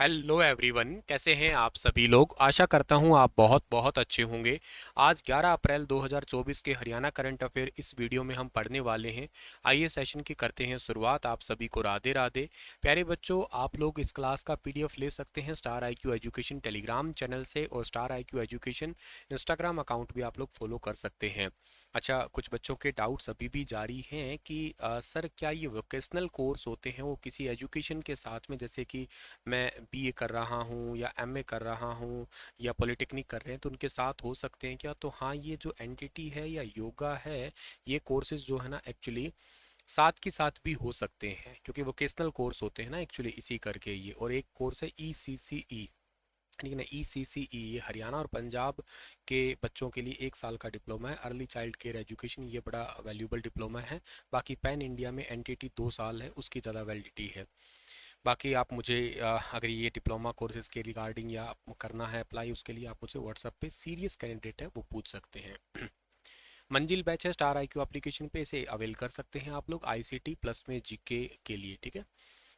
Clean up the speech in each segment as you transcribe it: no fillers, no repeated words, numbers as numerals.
Hello everyone, कैसे हैं आप सभी लोग। आशा करता हूं आप बहुत बहुत अच्छे होंगे। आज 11 अप्रैल 2024 के हरियाणा करंट अफेयर इस वीडियो में हम पढ़ने वाले हैं। आइए सेशन की करते हैं शुरुआत। आप सभी को राधे राधे। प्यारे बच्चों, आप लोग इस क्लास का पीडीएफ ले सकते हैं star IQ education Telegram channel से, और star IQ education Instagram account भी आप लोग फॉलो कर सकते हैं। अच्छा, कुछ बच्चों के डाउट्स अभी भी जारी हैं कि सर क्या ये वोकेशनल कोर्स होते हैं वो किसी एजुकेशन के साथ में, जैसे कि मैं बीए कर रहा हूँ या एमए कर रहा हूँ या पॉलिटेक्निक कर रहे हैं, तो उनके साथ हो सकते हैं क्या। तो हाँ, ये जो एनटीटी है या योगा है, ये कोर्सेज जो है ना एक्चुअली साथ के साथ भी हो सकते हैं, क्योंकि वोकेशनल कोर्स होते हैं ना एक्चुअली इसी करके ये। और एक कोर्स है ईसीसीई, ठीक है ना। ईसीसीई ये हरियाणा और पंजाब के बच्चों के लिए 1 साल का डिप्लोमा है, अर्ली चाइल्ड केयर एजुकेशन। ये बड़ा वैल्यूबल डिप्लोमा है। बाकी पैन इंडिया में एनटीटी 2 साल है, उसकी ज़्यादा वैलिडिटी है। बाकी आप मुझे अगर ये डिप्लोमा कोर्सेज के रिगार्डिंग या आपको करना है अप्लाई, उसके लिए आप मुझे व्हाट्सएप पे सीरियस कैंडिडेट है वो पूछ सकते हैं। मंजिल बैच है स्टार आईक्यू एप्लीकेशन पे, इसे अवेल कर सकते हैं आप लोग आईसीटी प्लस में जीके के लिए, ठीक है।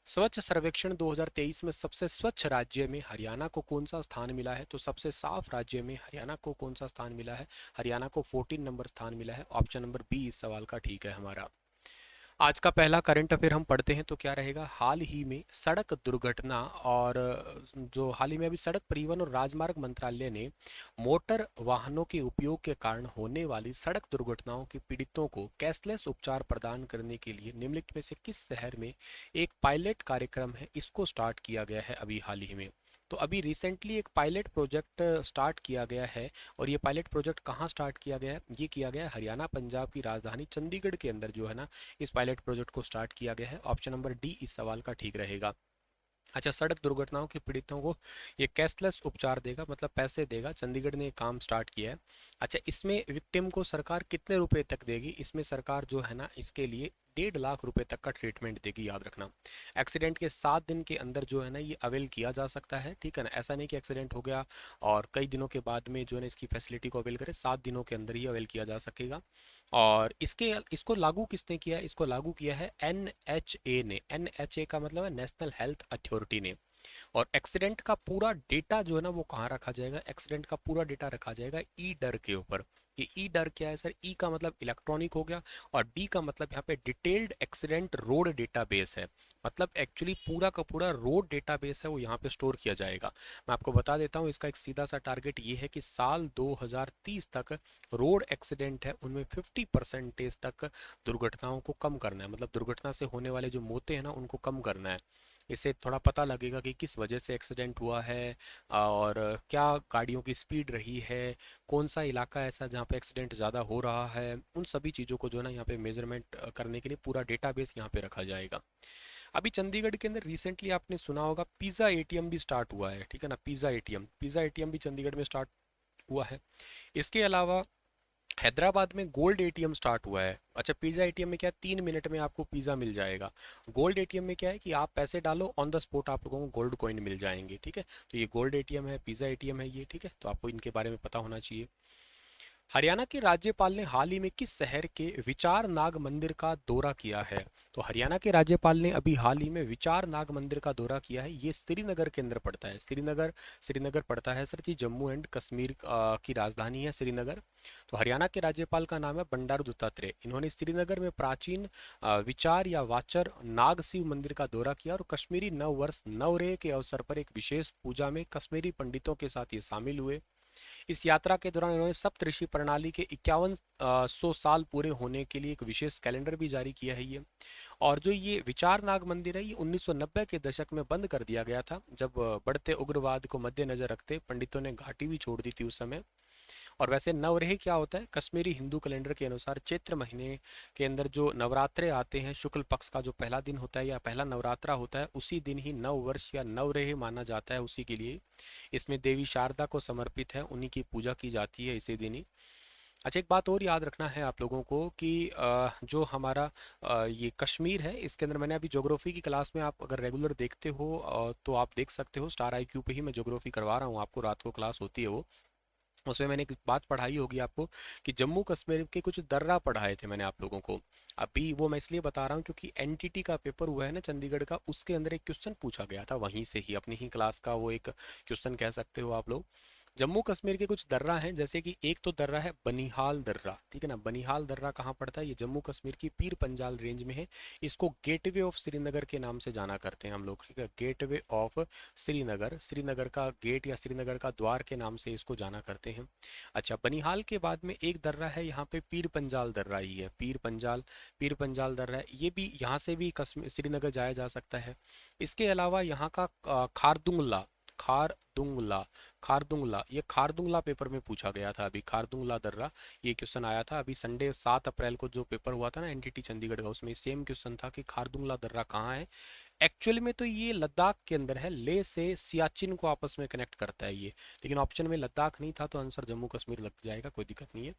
स्वच्छ सर्वेक्षण 2023 में सबसे स्वच्छ राज्य में हरियाणा को कौन सा स्थान मिला है। तो सबसे साफ राज्य में हरियाणा को कौन सा स्थान मिला है। हरियाणा को 14 नंबर स्थान मिला है। ऑप्शन नंबर बी इस सवाल का ठीक है हमारा। आज का पहला करंट अफेयर हम पढ़ते हैं तो क्या रहेगा। हाल ही में सड़क दुर्घटना और जो हाल ही में अभी सड़क परिवहन और राजमार्ग मंत्रालय ने मोटर वाहनों के उपयोग के कारण होने वाली सड़क दुर्घटनाओं के पीड़ितों को कैशलेस उपचार प्रदान करने के लिए निम्नलिखित में से किस शहर में एक पायलट कार्यक्रम है, इसको स्टार्ट किया गया है अभी हाल ही में। तो अभी रिसेंटली एक पायलट प्रोजेक्ट स्टार्ट किया गया है। और ये पायलट प्रोजेक्ट कहाँ स्टार्ट किया गया है, ये किया गया है हरियाणा पंजाब की राजधानी चंडीगढ़ के अंदर जो है ना, इस पायलट प्रोजेक्ट को स्टार्ट किया गया है। ऑप्शन नंबर डी इस सवाल का ठीक रहेगा। अच्छा, सड़क दुर्घटनाओं के पीड़ितों को ये कैशलेस उपचार देगा, मतलब पैसे देगा। चंडीगढ़ ने ये काम स्टार्ट किया है। अच्छा, इसमें विक्टिम को सरकार कितने रुपए तक देगी। इसमें सरकार जो है ना इसके लिए 1.5 लाख रुपए तक का ट्रीटमेंट देगी, याद रखना। एक्सीडेंट के 7 दिन के अंदर जो है ना ये अवेल किया जा सकता है, ठीक है ना। ऐसा नहीं कि एक्सीडेंट हो गया और कई दिनों के बाद में जो है ना इसकी फैसिलिटी को अवेल करे, 7 दिनों के अंदर ही अवेल किया जा सकेगा। और इसको लागू किसने किया है, इसको लागू किया है एनएचए ने। एनएचए का मतलब है नेशनल हेल्थ अथॉरिटी ने। और एक्सीडेंट का पूरा डेटा जो है ना वो कहाँ रखा जाएगा, एक्सीडेंट का पूरा डेटा रखा जाएगा ई डर के ऊपर। ये ई डर क्या है सर, ई का मतलब इलेक्ट्रॉनिक हो गया, और डी का मतलब यहाँ पे डिटेल्ड एक्सीडेंट रोड डेटाबेस है। मतलब एक्चुअली पूरा का पूरा रोड डेटाबेस है वो यहाँ पे स्टोर किया जाएगा। मैं आपको बता देता हूँ, इसका एक सीधा सा टारगेट ये है कि साल 2030 तक रोड एक्सीडेंट है उनमें 50% तक दुर्घटनाओं को कम करना है। मतलब दुर्घटना से होने वाले जो मौतें हैं ना उनको कम करना है। इससे थोड़ा पता लगेगा कि किस वजह से एक्सीडेंट हुआ है, और क्या गाड़ियों की स्पीड रही है, कौन सा इलाका ऐसा जहाँ पे एक्सीडेंट ज़्यादा हो रहा है। उन सभी चीज़ों को जो है ना यहाँ पे मेजरमेंट करने के लिए पूरा डेटाबेस यहाँ पे रखा जाएगा। अभी चंडीगढ़ के अंदर रिसेंटली आपने सुना होगा पिज़्ज़ा एटीएम भी स्टार्ट हुआ है, ठीक है ना। पिज़्ज़ा एटीएम भी चंडीगढ़ में स्टार्ट हुआ है। इसके अलावा हैदराबाद में गोल्ड एटीएम स्टार्ट हुआ है। अच्छा, पिज़्ज़ा एटीएम में क्या है, 3 मिनट में आपको पिज़्ज़ा मिल जाएगा। गोल्ड एटीएम में क्या है कि आप पैसे डालो, ऑन द स्पॉट आप लोगों को गोल्ड कॉइन मिल जाएंगे, ठीक है। तो ये गोल्ड एटीएम है, पिज़्ज़ा एटीएम है ये, ठीक है। तो आपको इनके बारे में पता होना चाहिए। हरियाणा के राज्यपाल ने हाल ही में किस शहर के विचार नाग मंदिर का दौरा किया है। तो हरियाणा के राज्यपाल ने अभी हाल ही में विचार नाग मंदिर का दौरा किया है। ये श्रीनगर के अंदर पड़ता है। श्रीनगर पड़ता है सर जी, जम्मू एंड कश्मीर की राजधानी है श्रीनगर। तो हरियाणा के राज्यपाल का नाम है बंडारू दत्तात्रेय। इन्होंने श्रीनगर में प्राचीन विचार या वाचर नाग शिव मंदिर का दौरा किया, और कश्मीरी नव वर्ष नवरेह के अवसर पर एक विशेष पूजा में कश्मीरी पंडितों के साथ ये शामिल हुए। इस यात्रा के दौरान इन्होंने सप्तऋषि प्रणाली के 51 साल पूरे होने के लिए एक विशेष कैलेंडर भी जारी किया है ये। और जो ये विचारनाग मंदिर है ये 1990 के दशक में बंद कर दिया गया था, जब बढ़ते उग्रवाद को मद्देनजर रखते पंडितों ने घाटी भी छोड़ दी थी उस समय। और वैसे नवरेह क्या होता है, कश्मीरी हिंदू कैलेंडर के अनुसार चैत्र महीने के अंदर जो नवरात्रे आते हैं, शुक्ल पक्ष का जो पहला दिन होता है या पहला नवरात्रा होता है, उसी दिन ही नव वर्ष या नवरेह माना जाता है उसी के लिए। इसमें देवी शारदा को समर्पित है, उन्हीं की पूजा की जाती है इसी दिन ही। अच्छा, एक बात और याद रखना है आप लोगों को कि जो हमारा ये कश्मीर है, इसके अंदर मैंने अभी ज्योग्राफी की क्लास में, आप अगर रेगुलर देखते हो तो आप देख सकते हो, स्टार आईक्यू पे ही मैं ज्योग्राफी करवा रहा हूँ आपको, रात को क्लास होती है वो। उसमें मैंने एक बात पढ़ाई होगी आपको कि जम्मू कश्मीर के कुछ दर्रा पढ़ाए थे मैंने आप लोगों को। अभी वो मैं इसलिए बता रहा हूँ क्योंकि एनटीटी का पेपर हुआ है ना चंडीगढ़ का, उसके अंदर एक क्वेश्चन पूछा गया था वहीं से ही, अपनी ही क्लास का वो एक क्वेश्चन कह सकते हो आप लोग। जम्मू कश्मीर के कुछ दर्रा हैं, जैसे कि एक तो दर्रा है बनिहाल दर्रा, ठीक है ना। बनिहाल दर्रा कहाँ पड़ता है? ये जम्मू कश्मीर की पीर पंजाल रेंज में है। इसको गेटवे ऑफ श्रीनगर के नाम से जाना करते हैं हम लोग, ठीक है। गेटवे ऑफ श्रीनगर, श्रीनगर का गेट या श्रीनगर का द्वार के नाम से इसको जाना करते हैं। अच्छा, बनिहाल के बाद में एक दर्रा है यहाँ पे, पीर पंजाल दर्रा ही है, पीर पंजाल, पीर पंजाल दर्रा है। ये भी यहाँ से भी कश्मीर श्रीनगर जाया जा सकता है। इसके अलावा यहाँ का खारदुंगला, खारदुंगला, खारदुंगला, ये खारदुंगला पेपर में पूछा गया था अभी, खारदुंगला दर्रा, ये क्वेश्चन आया था अभी संडे 7 अप्रैल को जो पेपर हुआ था ना एनटीटी चंडीगढ़ का, उसमें सेम क्वेश्चन था कि खारदुंगला दर्रा कहाँ है। एक्चुअली में तो ये लद्दाख के अंदर है, लेह से सियाचिन को आपस में कनेक्ट करता है ये, लेकिन ऑप्शन में लद्दाख नहीं था तो आंसर जम्मू कश्मीर लग जाएगा, कोई दिक्कत नहीं है।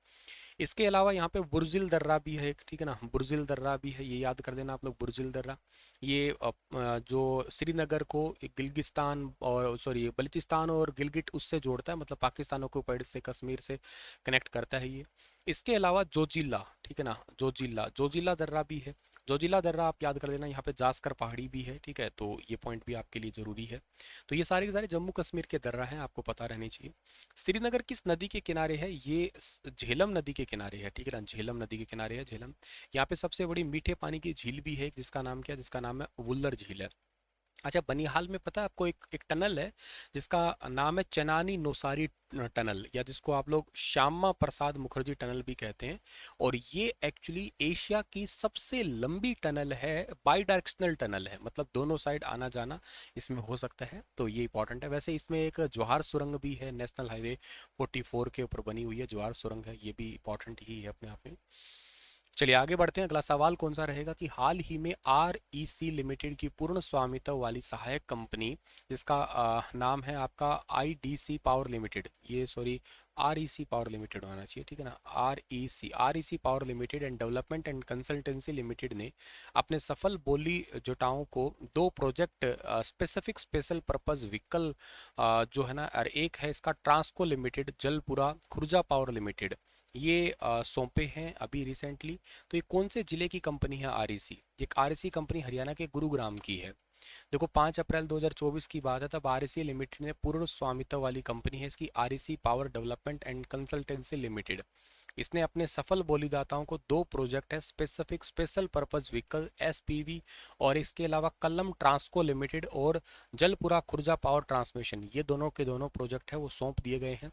इसके अलावा यहाँ पे बुर्जिल दर्रा भी है एक, ठीक है ना, बुर्जिल दर्रा भी है, ये याद कर देना आप लोग, बुर्जिल दर्रा। ये जो श्रीनगर को गिलगिस्तान और सॉरी बलूचिस्तान और गिलगिट उससे जोड़ता है, मतलब पाकिस्तान के ऊपर से कश्मीर से कनेक्ट करता है ये। इसके अलावा जोजिला, ठीक है ना, जोजिला, जोजिला दर्रा भी है। जोजिला दर्रा आप याद कर लेना, यहाँ पे जास्कर पहाड़ी भी है, ठीक है, तो ये पॉइंट भी आपके लिए जरूरी है। तो ये सारे के सारे जम्मू कश्मीर के दर्रा हैं, आपको पता रहनी चाहिए। श्रीनगर किस नदी के किनारे है? ये झेलम नदी के किनारे है, ठीक है ना, झेलम नदी के किनारे है, झेलम। यहाँ पे सबसे बड़ी मीठे पानी की झील भी है जिसका नाम क्या है? जिसका नाम है वुल्लर झील है। अच्छा, बनिहाल में पता है आपको एक एक टनल है जिसका नाम है चेनानी नौसारी टनल, या जिसको आप लोग श्यामा प्रसाद मुखर्जी टनल भी कहते हैं। और ये एक्चुअली एशिया की सबसे लंबी टनल है, बाई डायरेक्शनल टनल है, मतलब दोनों साइड आना जाना इसमें हो सकता है, तो ये इंपॉर्टेंट है। वैसे इसमें एक जवाहर सुरंग भी है, नेशनल हाईवे 44 के ऊपर बनी हुई है जवाहर सुरंग है, ये भी इंपॉर्टेंट ही है अपने आप में। चलिए आगे बढ़ते हैं। अगला सवाल कौन सा रहेगा कि हाल ही में आरईसी लिमिटेड की पूर्ण स्वामित्व वाली सहायक कंपनी, जिसका नाम है आपका आईडीसी पावर लिमिटेड, ये सॉरी आरईसी पावर लिमिटेड होना चाहिए, ठीक है ना, REC, REC power limited and development and consultancy limited ने अपने सफल बोली जुटाओं को दो project specific special purpose vehicle जो है ना, और एक है इसका Transco limited Jalpura Khurja power limited, ये सौंपे हैं अभी रिसेंटली। तो ये कौन से जिले की कंपनी है आरईसी? ये आरईसी कंपनी हरियाणा के गुरुग्राम की है। देखो 5 अप्रैल 2024 की बात है, तब आरईसी लिमिटेड ने पूर्ण स्वामित्व वाली कंपनी है इसकी, REC power development and consultancy limited. इसने अपने सफल बोलीदाताओं को दो प्रोजेक्ट है specific special purpose vehicle SPV, और इसके अलावा कल्लम ट्रांसको लिमिटेड और जलपुरा खुर्जा पावर ट्रांसमिशन, ये दोनों के दोनों प्रोजेक्ट है वो सौंप दिए गए हैं।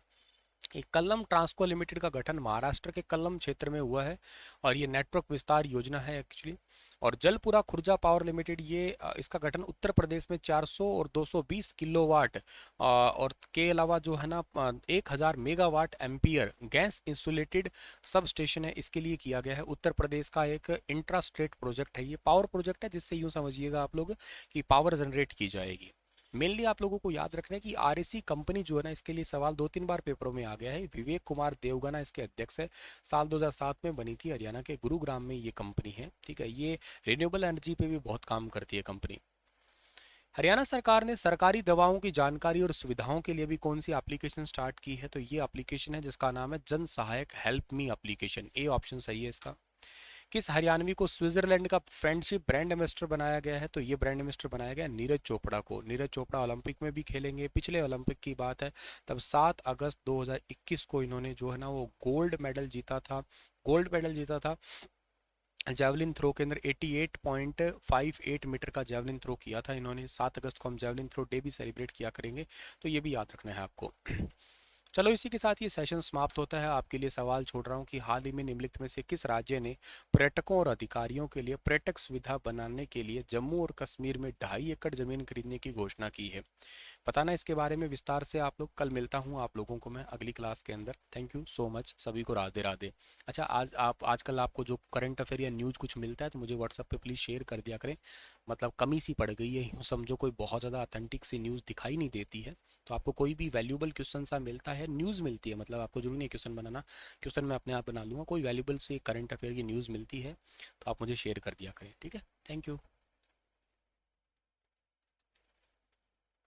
ये कल्लम ट्रांसको लिमिटेड का गठन महाराष्ट्र के कल्लम क्षेत्र में हुआ है और ये नेटवर्क विस्तार योजना है एक्चुअली। और जलपुरा खुर्जा पावर लिमिटेड, ये इसका गठन उत्तर प्रदेश में 400 और 220 किलोवाट और के अलावा जो है ना 1000 megawatt ampere gas insulated sub station है, इसके लिए किया गया है। उत्तर प्रदेश का एक इंट्रा स्टेट प्रोजेक्ट है, ये पावर प्रोजेक्ट है, जिससे यूँ समझिएगा आप लोग कि पावर जनरेट की जाएगी। मेनली आप लोगों को याद रखना है कि आरएसी कंपनी जो है ना, इसके लिए सवाल 2-3 बार पेपरों में आ गया है। विवेक कुमार देवगना इसके अध्यक्ष है, साल 2007 में बनी थी, हरियाणा के गुरुग्राम में ये कंपनी है, ठीक है। ये रिन्यूएबल एनर्जी पे भी बहुत काम करती है कंपनी। हरियाणा सरकार ने सरकारी दवाओं की जानकारी और सुविधाओं के लिए भी कौन सी एप्लीकेशन स्टार्ट की है? तो ये एप्लीकेशन है जिसका नाम है जन सहायक help me application, A option सही है इसका। किस हरियाणवी को स्विट्जरलैंड का फ्रेंडशिप ब्रांड एम्बेसडर बनाया गया है? तो ये ब्रांड एम्बेसडर बनाया गया नीरज चोपड़ा को। नीरज चोपड़ा ओलंपिक में भी खेलेंगे, पिछले ओलंपिक की बात है, तब 7 अगस्त 2021 को इन्होंने जो है ना वो गोल्ड मेडल जीता था, गोल्ड मेडल जीता था जैवलिन थ्रो के अंदर। 88.58 मीटर का जैवलिन थ्रो किया था इन्होंने। 7 अगस्त को हम जैवलिन थ्रो डे भी सेलिब्रेट किया करेंगे, तो ये भी याद रखना है आपको। चलो इसी के साथ ये सेशन समाप्त होता है। आपके लिए सवाल छोड़ रहा हूँ कि हाल ही में निम्नलिखित में से किस राज्य ने पर्यटकों और अधिकारियों के लिए पर्यटक सुविधा बनाने के लिए जम्मू और कश्मीर में 2.5 एकड़ जमीन खरीदने की घोषणा की है? बताना इसके बारे में विस्तार से आप लोग। कल मिलता हूँ आप लोगों को मैं अगली क्लास के अंदर। थैंक यू सो मच, सभी को राधे राधे। अच्छा, आजकल आपको जो करंट अफेयर या न्यूज़ कुछ मिलता है तो मुझे व्हाट्सएप पे प्लीज़ शेयर कर दिया करें। मतलब कमी सी पड़ गई है, यूँ समझो कोई बहुत ज़्यादा ऑथेंटिक सी न्यूज़ दिखाई नहीं देती है। तो आपको कोई भी वैल्यूएबल क्वेश्चन सा मिलता है, न्यूज़ मिलती है, मतलब आपको जरूरी नहीं क्वेश्चन बनाना, क्वेश्चन मैं अपने आप बना लूँगा, कोई वैल्यूएबल सी करंट अफेयर की न्यूज़ मिलती है तो आप मुझे शेयर कर दिया करें, ठीक है। Thank you.